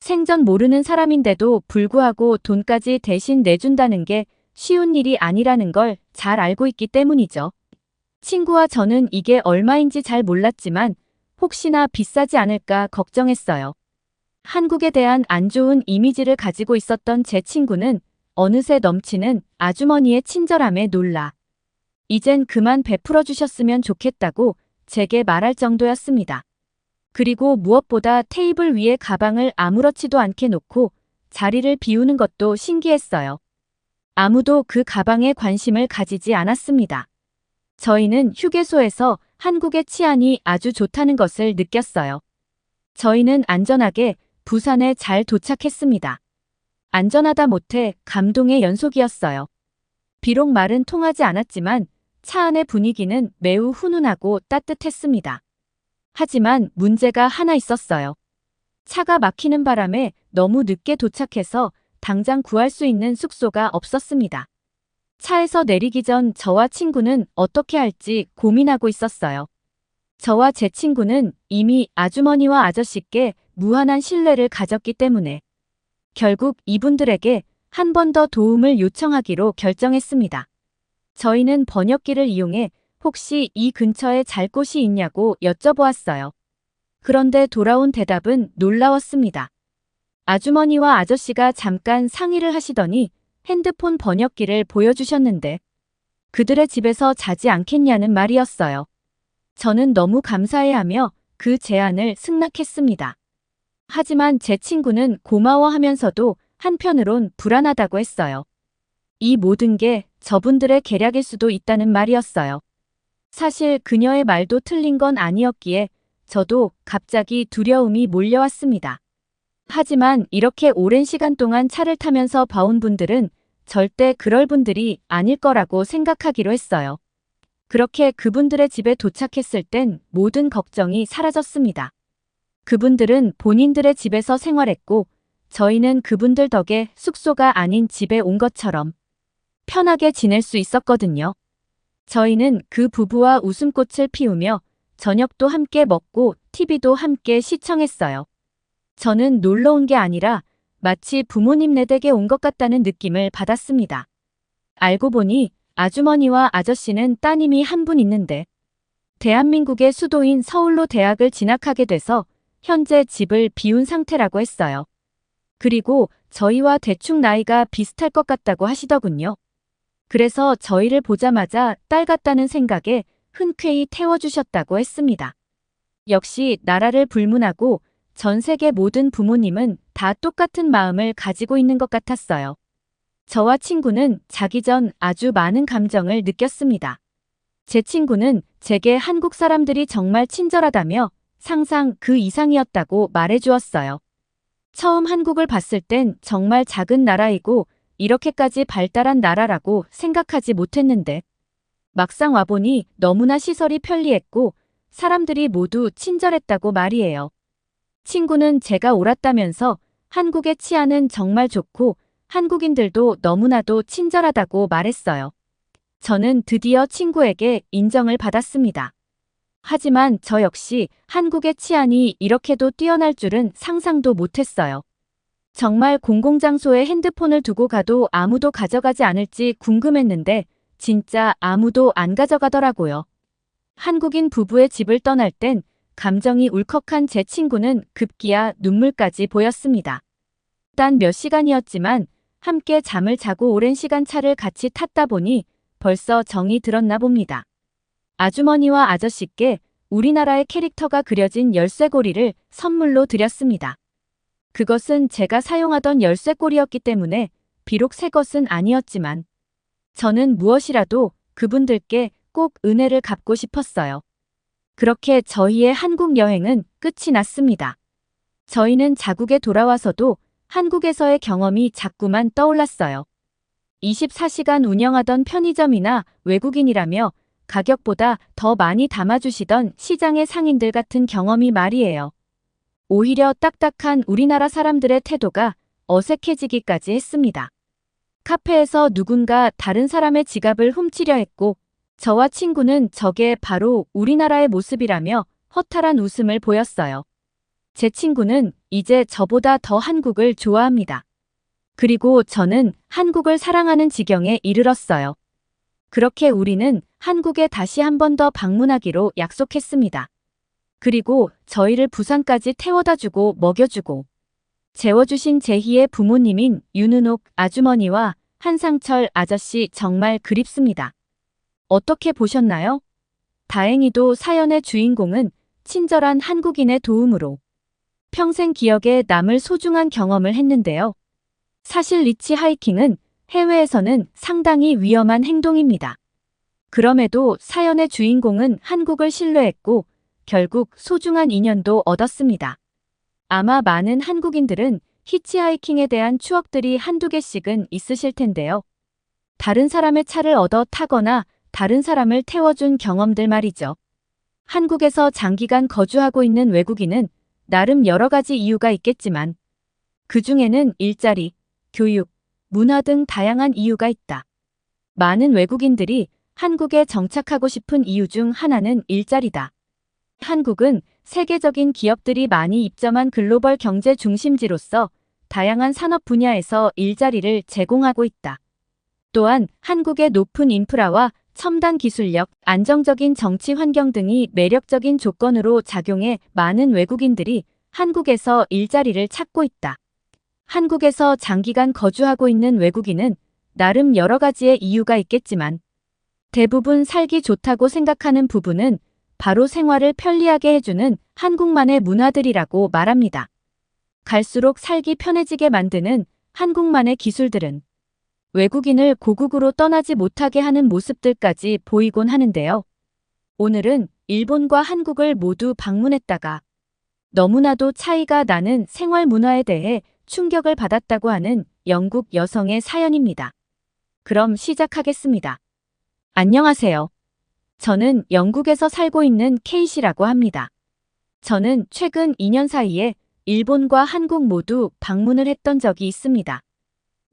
생전 모르는 사람인데도 불구하고 돈까지 대신 내준다는 게 쉬운 일이 아니라는 걸 잘 알고 있기 때문이죠. 친구와 저는 이게 얼마인지 잘 몰랐지만 혹시나 비싸지 않을까 걱정했어요. 한국에 대한 안 좋은 이미지를 가지고 있었던 제 친구는 어느새 넘치는 아주머니의 친절함에 놀라 이젠 그만 베풀어 주셨으면 좋겠다고 제게 말할 정도였습니다. 그리고 무엇보다 테이블 위에 가방을 아무렇지도 않게 놓고 자리를 비우는 것도 신기했어요. 아무도 그 가방에 관심을 가지지 않았습니다. 저희는 휴게소에서 한국의 치안이 아주 좋다는 것을 느꼈어요. 저희는 안전하게 부산에 잘 도착했습니다. 안전하다 못해 감동의 연속이었어요. 비록 말은 통하지 않았지만 차 안의 분위기는 매우 훈훈하고 따뜻했습니다. 하지만 문제가 하나 있었어요. 차가 막히는 바람에 너무 늦게 도착해서 당장 구할 수 있는 숙소가 없었습니다. 차에서 내리기 전 저와 친구는 어떻게 할지 고민하고 있었어요. 저와 제 친구는 이미 아주머니와 아저씨께 무한한 신뢰를 가졌기 때문에 결국 이분들에게 한 번 더 도움을 요청하기로 결정했습니다. 저희는 번역기를 이용해 혹시 이 근처에 잘 곳이 있냐고 여쭤보았어요. 그런데 돌아온 대답은 놀라웠습니다. 아주머니와 아저씨가 잠깐 상의를 하시더니 핸드폰 번역기를 보여주셨는데 그들의 집에서 자지 않겠냐는 말이었어요. 저는 너무 감사해하며 그 제안을 승낙했습니다. 하지만 제 친구는 고마워하면서도 한편으론 불안하다고 했어요. 이 모든 게 저분들의 계략일 수도 있다는 말이었어요. 사실 그녀의 말도 틀린 건 아니었기에 저도 갑자기 두려움이 몰려왔습니다. 하지만 이렇게 오랜 시간 동안 차를 타면서 봐온 분들은 절대 그럴 분들이 아닐 거라고 생각하기로 했어요. 그렇게 그분들의 집에 도착했을 땐 모든 걱정이 사라졌습니다. 그분들은 본인들의 집에서 생활했고 저희는 그분들 덕에 숙소가 아닌 집에 온 것처럼 편하게 지낼 수 있었거든요. 저희는 그 부부와 웃음꽃을 피우며 저녁도 함께 먹고 TV도 함께 시청했어요. 저는 놀러 온 게 아니라 마치 부모님네 댁에 온 것 같다는 느낌을 받았습니다. 알고 보니 아주머니와 아저씨는 따님이 한 분 있는데 대한민국의 수도인 서울로 대학을 진학하게 돼서 현재 집을 비운 상태라고 했어요. 그리고 저희와 대충 나이가 비슷할 것 같다고 하시더군요. 그래서 저희를 보자마자 딸 같다는 생각에 흔쾌히 태워주셨다고 했습니다. 역시 나라를 불문하고 전 세계 모든 부모님은 다 똑같은 마음을 가지고 있는 것 같았어요. 저와 친구는 자기 전 아주 많은 감정을 느꼈습니다. 제 친구는 제게 한국 사람들이 정말 친절하다며 상상 그 이상이었다고 말해주었어요. 처음 한국을 봤을 땐 정말 작은 나라이고 이렇게까지 발달한 나라라고 생각하지 못했는데 막상 와보니 너무나 시설이 편리했고 사람들이 모두 친절했다고 말이에요. 친구는 제가 옳았다면서 한국의 치안은 정말 좋고 한국인들도 너무나도 친절하다고 말했어요. 저는 드디어 친구에게 인정을 받았습니다. 하지만 저 역시 한국의 치안이 이렇게도 뛰어날 줄은 상상도 못했어요. 정말 공공장소에 핸드폰을 두고 가도 아무도 가져가지 않을지 궁금했는데 진짜 아무도 안 가져가더라고요. 한국인 부부의 집을 떠날 땐 감정이 울컥한 제 친구는 급기야 눈물까지 보였습니다. 단 몇 시간이었지만 함께 잠을 자고 오랜 시간 차를 같이 탔다 보니 벌써 정이 들었나 봅니다. 아주머니와 아저씨께 우리나라의 캐릭터가 그려진 열쇠고리를 선물로 드렸습니다. 그것은 제가 사용하던 열쇠고리였기 때문에 비록 새 것은 아니었지만 저는 무엇이라도 그분들께 꼭 은혜를 갚고 싶었어요. 그렇게 저희의 한국 여행은 끝이 났습니다. 저희는 자국에 돌아와서도 한국에서의 경험이 자꾸만 떠올랐어요. 24시간 운영하던 편의점이나 외국인이라며 가격보다 더 많이 담아주시던 시장의 상인들 같은 경험이 말이에요. 오히려 딱딱한 우리나라 사람들의 태도가 어색해지기까지 했습니다. 카페에서 누군가 다른 사람의 지갑을 훔치려 했고 저와 친구는 저게 바로 우리나라의 모습이라며 허탈한 웃음을 보였어요. 제 친구는 이제 저보다 더 한국을 좋아합니다. 그리고 저는 한국을 사랑하는 지경에 이르렀어요. 그렇게 우리는 한국에 다시 한 번 더 방문하기로 약속했습니다. 그리고 저희를 부산까지 태워다주고 먹여주고 재워주신 제희의 부모님인 윤은옥 아주머니와 한상철 아저씨 정말 그립습니다. 어떻게 보셨나요? 다행히도 사연의 주인공은 친절한 한국인의 도움으로 평생 기억에 남을 소중한 경험을 했는데요. 사실 리치 하이킹은 해외에서는 상당히 위험한 행동입니다. 그럼에도 사연의 주인공은 한국을 신뢰했고 결국 소중한 인연도 얻었습니다. 아마 많은 한국인들은 히치하이킹에 대한 추억들이 한두 개씩은 있으실 텐데요. 다른 사람의 차를 얻어 타거나 다른 사람을 태워준 경험들 말이죠. 한국에서 장기간 거주하고 있는 외국인은 나름 여러 가지 이유가 있겠지만 그 중에는 일자리, 교육, 문화 등 다양한 이유가 있다. 많은 외국인들이 한국에 정착하고 싶은 이유 중 하나는 일자리다. 한국은 세계적인 기업들이 많이 입점한 글로벌 경제 중심지로서 다양한 산업 분야에서 일자리를 제공하고 있다. 또한 한국의 높은 인프라와 첨단 기술력, 안정적인 정치 환경 등이 매력적인 조건으로 작용해 많은 외국인들이 한국에서 일자리를 찾고 있다. 한국에서 장기간 거주하고 있는 외국인은 나름 여러 가지의 이유가 있겠지만 대부분 살기 좋다고 생각하는 부분은 바로 생활을 편리하게 해주는 한국만의 문화들이라고 말합니다. 갈수록 살기 편해지게 만드는 한국만의 기술들은 외국인을 고국으로 떠나지 못하게 하는 모습들까지 보이곤 하는데요. 오늘은 일본과 한국을 모두 방문했다가 너무나도 차이가 나는 생활 문화에 대해 충격을 받았다고 하는 영국 여성의 사연입니다. 그럼 시작하겠습니다. 안녕하세요. 저는 영국에서 살고 있는 케이시라고 합니다. 저는 최근 2년 사이에 일본과 한국 모두 방문을 했던 적이 있습니다.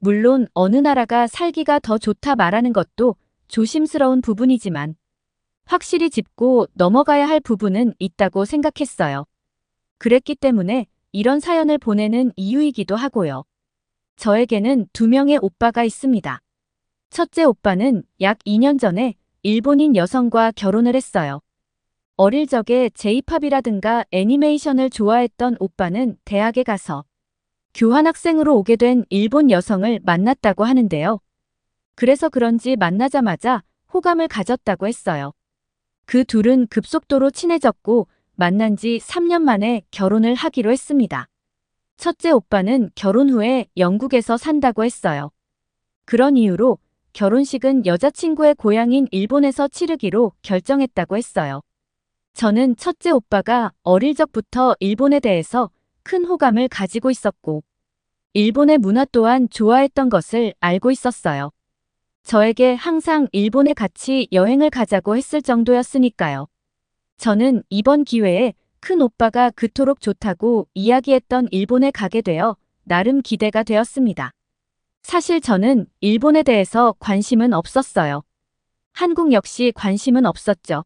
물론 어느 나라가 살기가 더 좋다 말하는 것도 조심스러운 부분이지만 확실히 짚고 넘어가야 할 부분은 있다고 생각했어요. 그랬기 때문에 이런 사연을 보내는 이유이기도 하고요. 저에게는 2명의 오빠가 있습니다. 첫째 오빠는 약 2년 전에 일본인 여성과 결혼을 했어요. 어릴 적에 J-팝이라든가 애니메이션을 좋아했던 오빠는 대학에 가서 교환학생으로 오게 된 일본 여성을 만났다고 하는데요. 그래서 그런지 만나자마자 호감을 가졌다고 했어요. 그 둘은 급속도로 친해졌고 만난 지 3년 만에 결혼을 하기로 했습니다. 첫째 오빠는 결혼 후에 영국에서 산다고 했어요. 그런 이유로 결혼식은 여자친구의 고향인 일본에서 치르기로 결정했다고 했어요. 저는 첫째 오빠가 어릴 적부터 일본에 대해서 큰 호감을 가지고 있었고 일본의 문화 또한 좋아했던 것을 알고 있었어요. 저에게 항상 일본에 같이 여행을 가자고 했을 정도였으니까요. 저는 이번 기회에 큰 오빠가 그토록 좋다고 이야기했던 일본에 가게 되어 나름 기대가 되었습니다. 사실 저는 일본에 대해서 관심은 없었어요. 한국 역시 관심은 없었죠.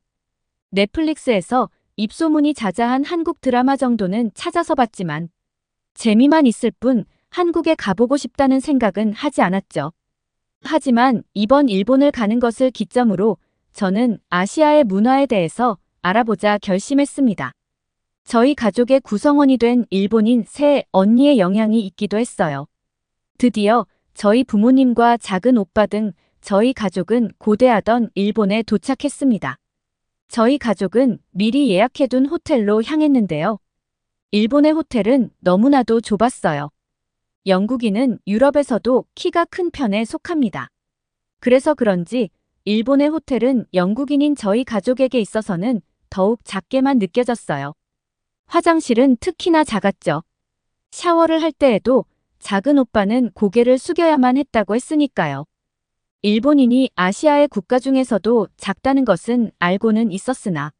넷플릭스에서 입소문이 자자한 한국 드라마 정도는 찾아서 봤지만 재미만 있을 뿐 한국에 가보고 싶다는 생각은 하지 않았죠. 하지만 이번 일본을 가는 것을 기점으로 저는 아시아의 문화에 대해서 알아보자 결심했습니다. 저희 가족의 구성원이 된 일본인 새 언니의 영향이 있기도 했어요. 드디어 저희 부모님과 작은 오빠 등 저희 가족은 고대하던 일본에 도착했습니다. 저희 가족은 미리 예약해둔 호텔로 향했는데요. 일본의 호텔은 너무나도 좁았어요. 영국인은 유럽에서도 키가 큰 편에 속합니다. 그래서 그런지 일본의 호텔은 영국인인 저희 가족에게 있어서는 더욱 작게만 느껴졌어요. 화장실은 특히나 작았죠. 샤워를 할 때에도 작은 오빠는 고개를 숙여야만 했다고 했으니까요. 일본인이 아시아의 국가 중에서도 작다는 것은 알고는 있었으나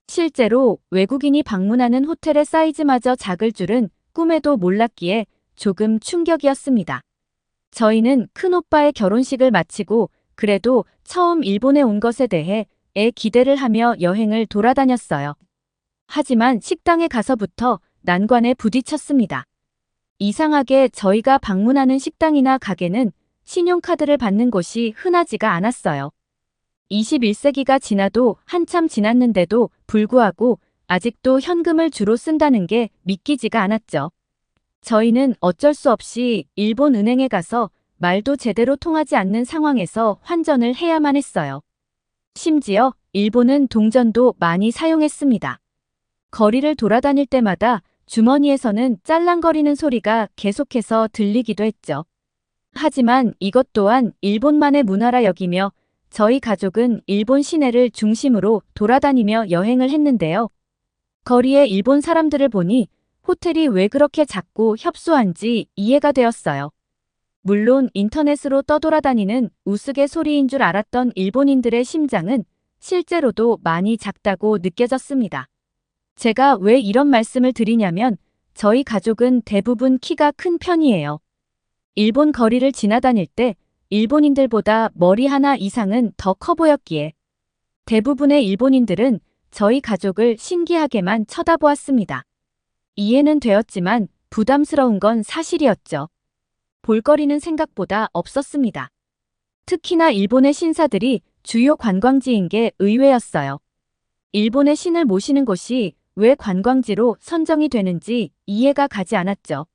실제로 외국인이 방문하는 호텔의 사이즈마저 작을 줄은 꿈에도 몰랐기에 조금 충격이었습니다. 저희는 큰오빠의 결혼식을 마치고 그래도 처음 일본에 온 것에 대해 기대를 하며 여행을 돌아다녔어요. 하지만 식당에 가서부터 난관에 부딪혔습니다. 이상하게 저희가 방문하는 식당이나 가게는 신용카드를 받는 곳이 흔하지가 않았어요. 21세기가 지나도 한참 지났는데도 불구하고 아직도 현금을 주로 쓴다는 게 믿기지가 않았죠. 저희는 어쩔 수 없이 일본 은행에 가서 말도 제대로 통하지 않는 상황에서 환전을 해야만 했어요. 심지어 일본은 동전도 많이 사용했습니다. 거리를 돌아다닐 때마다 주머니에서는 짤랑거리는 소리가 계속해서 들리기도 했죠. 하지만 이것 또한 일본만의 문화라 여기며 저희 가족은 일본 시내를 중심으로 돌아다니며 여행을 했는데요. 거리에 일본 사람들을 보니 호텔이 왜 그렇게 작고 협소한지 이해가 되었어요. 물론 인터넷으로 떠돌아다니는 우스갯소리인 줄 알았던 일본인들의 심장은 실제로도 많이 작다고 느껴졌습니다. 제가 왜 이런 말씀을 드리냐면 저희 가족은 대부분 키가 큰 편이에요. 일본 거리를 지나다닐 때 일본인들보다 머리 하나 이상은 더 커 보였기에 대부분의 일본인들은 저희 가족을 신기하게만 쳐다보았습니다. 이해는 되었지만 부담스러운 건 사실이었죠. 볼거리는 생각보다 없었습니다. 특히나 일본의 신사들이 주요 관광지인 게 의외였어요. 일본의 신을 모시는 곳이 왜 관광지로 선정이 되는지 이해가 가지 않았죠.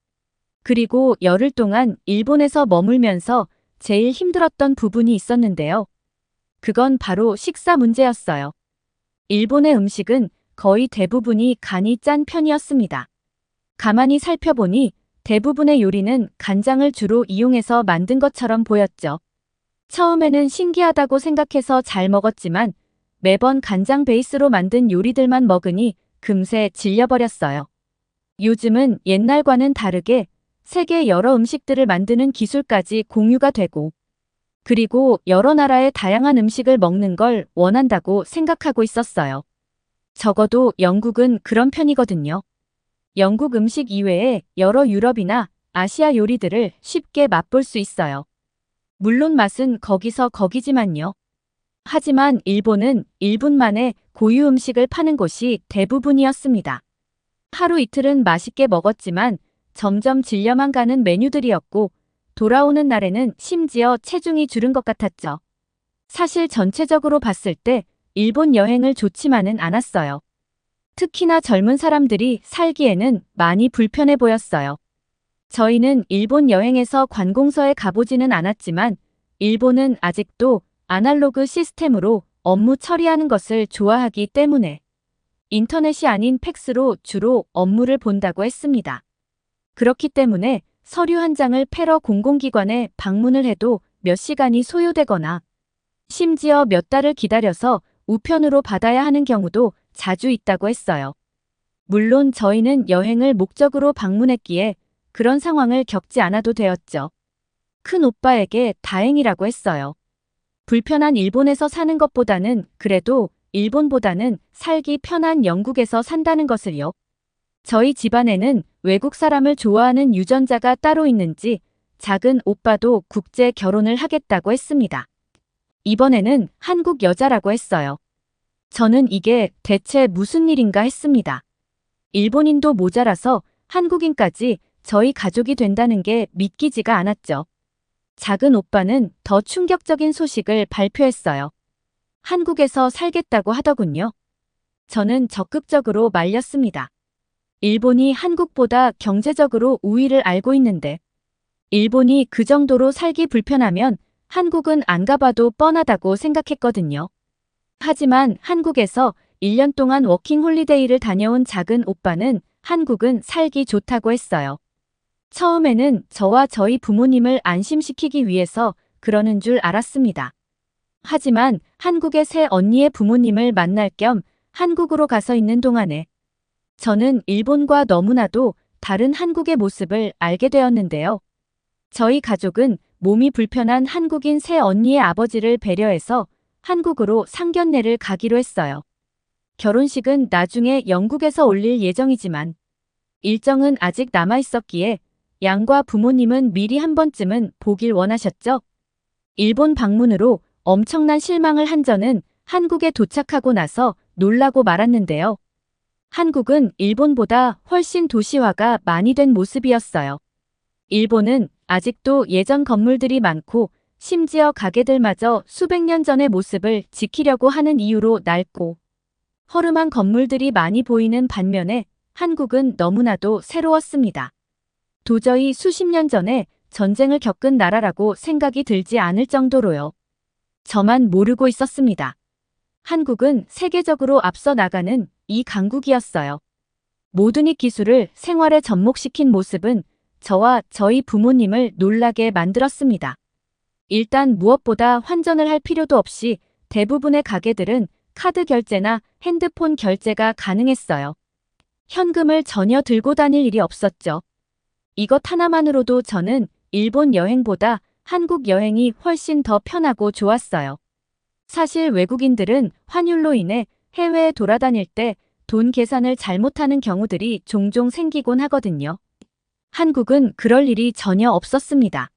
그리고 열흘 동안 일본에서 머물면서 제일 힘들었던 부분이 있었는데요. 그건 바로 식사 문제였어요. 일본의 음식은 거의 대부분이 간이 짠 편이었습니다. 가만히 살펴보니 대부분의 요리는 간장을 주로 이용해서 만든 것처럼 보였죠. 처음에는 신기하다고 생각해서 잘 먹었지만 매번 간장 베이스로 만든 요리들만 먹으니 금세 질려버렸어요. 요즘은 옛날과는 다르게 세계 여러 음식들을 만드는 기술까지 공유가 되고 그리고 여러 나라의 다양한 음식을 먹는 걸 원한다고 생각하고 있었어요. 적어도 영국은 그런 편이거든요. 영국 음식 이외에 여러 유럽이나 아시아 요리들을 쉽게 맛볼 수 있어요. 물론 맛은 거기서 거기지만요. 하지만 일본은 1분 만에 고유 음식을 파는 곳이 대부분이었습니다. 하루 이틀은 맛있게 먹었지만 점점 질려만 가는 메뉴들이었고 돌아오는 날에는 심지어 체중이 줄은 것 같았죠. 사실 전체적으로 봤을 때 일본 여행을 좋지만은 않았어요. 특히나 젊은 사람들이 살기에는 많이 불편해 보였어요. 저희는 일본 여행에서 관공서에 가보지는 않았지만 일본은 아직도 아날로그 시스템으로 업무 처리하는 것을 좋아하기 때문에 인터넷이 아닌 팩스로 주로 업무를 본다고 했습니다. 그렇기 때문에 서류 한 장을 패러 공공기관에 방문을 해도 몇 시간이 소요되거나 심지어 몇 달을 기다려서 우편으로 받아야 하는 경우도 자주 있다고 했어요. 물론 저희는 여행을 목적으로 방문했기에 그런 상황을 겪지 않아도 되었죠. 큰 오빠에게 다행이라고 했어요. 불편한 일본에서 사는 것보다는 그래도 일본보다는 살기 편한 영국에서 산다는 것을요. 저희 집안에는 외국 사람을 좋아하는 유전자가 따로 있는지 작은 오빠도 국제 결혼을 하겠다고 했습니다. 이번에는 한국 여자라고 했어요. 저는 이게 대체 무슨 일인가 했습니다. 일본인도 모자라서 한국인까지 저희 가족이 된다는 게 믿기지가 않았죠. 작은 오빠는 더 충격적인 소식을 발표했어요. 한국에서 살겠다고 하더군요. 저는 적극적으로 말렸습니다. 일본이 한국보다 경제적으로 우위를 알고 있는데 일본이 그 정도로 살기 불편하면 한국은 안 가봐도 뻔하다고 생각했거든요. 하지만 한국에서 1년 동안 워킹홀리데이를 다녀온 작은 오빠는 한국은 살기 좋다고 했어요. 처음에는 저와 저희 부모님을 안심시키기 위해서 그러는 줄 알았습니다. 하지만 한국의 새 언니의 부모님을 만날 겸 한국으로 가서 있는 동안에 저는 일본과 너무나도 다른 한국의 모습을 알게 되었는데요. 저희 가족은 몸이 불편한 한국인 새 언니의 아버지를 배려해서 한국으로 상견례를 가기로 했어요. 결혼식은 나중에 영국에서 올릴 예정이지만 일정은 아직 남아 있었기에 양과 부모님은 미리 한 번쯤은 보길 원하셨죠. 일본 방문으로 엄청난 실망을 한 저는 한국에 도착하고 나서 놀라고 말았는데요. 한국은 일본보다 훨씬 도시화가 많이 된 모습이었어요. 일본은 아직도 예전 건물들이 많고 심지어 가게들마저 수백 년 전의 모습을 지키려고 하는 이유로 낡고 허름한 건물들이 많이 보이는 반면에 한국은 너무나도 새로웠습니다. 도저히 수십 년 전에 전쟁을 겪은 나라라고 생각이 들지 않을 정도로요. 저만 모르고 있었습니다. 한국은 세계적으로 앞서 나가는 이 강국이었어요. 모든 기술을 생활에 접목시킨 모습은 저와 저희 부모님을 놀라게 만들었습니다. 일단 무엇보다 환전을 할 필요도 없이 대부분의 가게들은 카드 결제나 핸드폰 결제가 가능했어요. 현금을 전혀 들고 다닐 일이 없었죠. 이것 하나만으로도 저는 일본 여행보다 한국 여행이 훨씬 더 편하고 좋았어요. 사실 외국인들은 환율로 인해 해외에 돌아다닐 때 돈 계산을 잘못하는 경우들이 종종 생기곤 하거든요. 한국은 그럴 일이 전혀 없었습니다.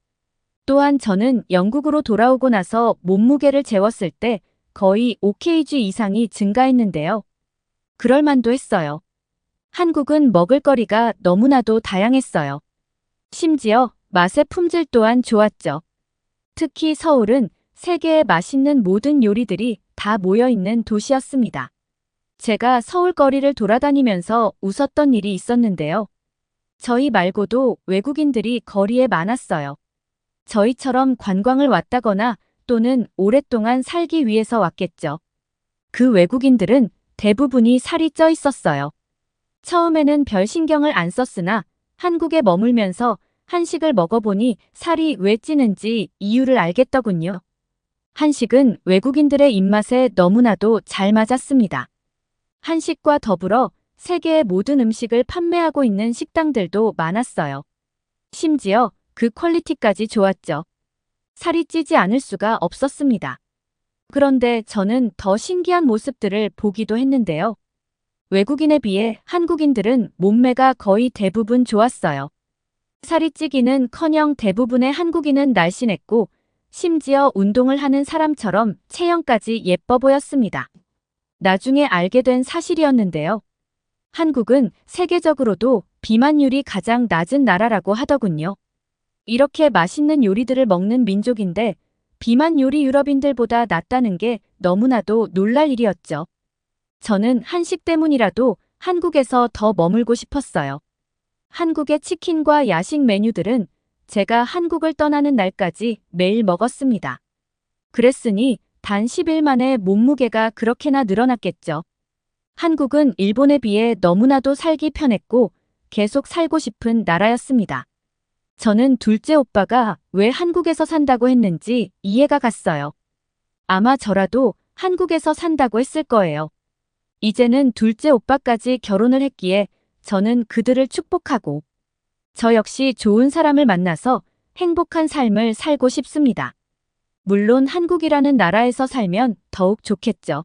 또한 저는 영국으로 돌아오고 나서 몸무게를 재웠을 때 거의 5kg 이상이 증가했는데요. 그럴만도 했어요. 한국은 먹을거리가 너무나도 다양했어요. 심지어 맛의 품질 또한 좋았죠. 특히 서울은 세계의 맛있는 모든 요리들이 다 모여있는 도시였습니다. 제가 서울 거리를 돌아다니면서 웃었던 일이 있었는데요. 저희 말고도 외국인들이 거리에 많았어요. 저희처럼 관광을 왔다거나 또는 오랫동안 살기 위해서 왔겠죠. 그 외국인들은 대부분이 살이 쪄 있었어요. 처음에는 별 신경을 안 썼으나 한국에 머물면서 한식을 먹어보니 살이 왜 찌는지 이유를 알겠더군요. 한식은 외국인들의 입맛에 너무나도 잘 맞았습니다. 한식과 더불어 세계의 모든 음식을 판매하고 있는 식당들도 많았어요. 심지어 그 퀄리티까지 좋았죠. 살이 찌지 않을 수가 없었습니다. 그런데 저는 더 신기한 모습들을 보기도 했는데요. 외국인에 비해 한국인들은 몸매가 거의 대부분 좋았어요. 살이 찌기는커녕 대부분의 한국인은 날씬했고 심지어 운동을 하는 사람처럼 체형까지 예뻐 보였습니다. 나중에 알게 된 사실이었는데요. 한국은 세계적으로도 비만율이 가장 낮은 나라라고 하더군요. 이렇게 맛있는 요리들을 먹는 민족인데 비만율이 유럽인들보다 낮다는 게 너무나도 놀랄 일이었죠. 저는 한식 때문이라도 한국에서 더 머물고 싶었어요. 한국의 치킨과 야식 메뉴들은 제가 한국을 떠나는 날까지 매일 먹었습니다. 그랬으니 단 10일 만에 몸무게가 그렇게나 늘어났겠죠. 한국은 일본에 비해 너무나도 살기 편했고 계속 살고 싶은 나라였습니다. 저는 둘째 오빠가 왜 한국에서 산다고 했는지 이해가 갔어요. 아마 저라도 한국에서 산다고 했을 거예요. 이제는 둘째 오빠까지 결혼을 했기에 저는 그들을 축복하고 저 역시 좋은 사람을 만나서 행복한 삶을 살고 싶습니다. 물론 한국이라는 나라에서 살면 더욱 좋겠죠.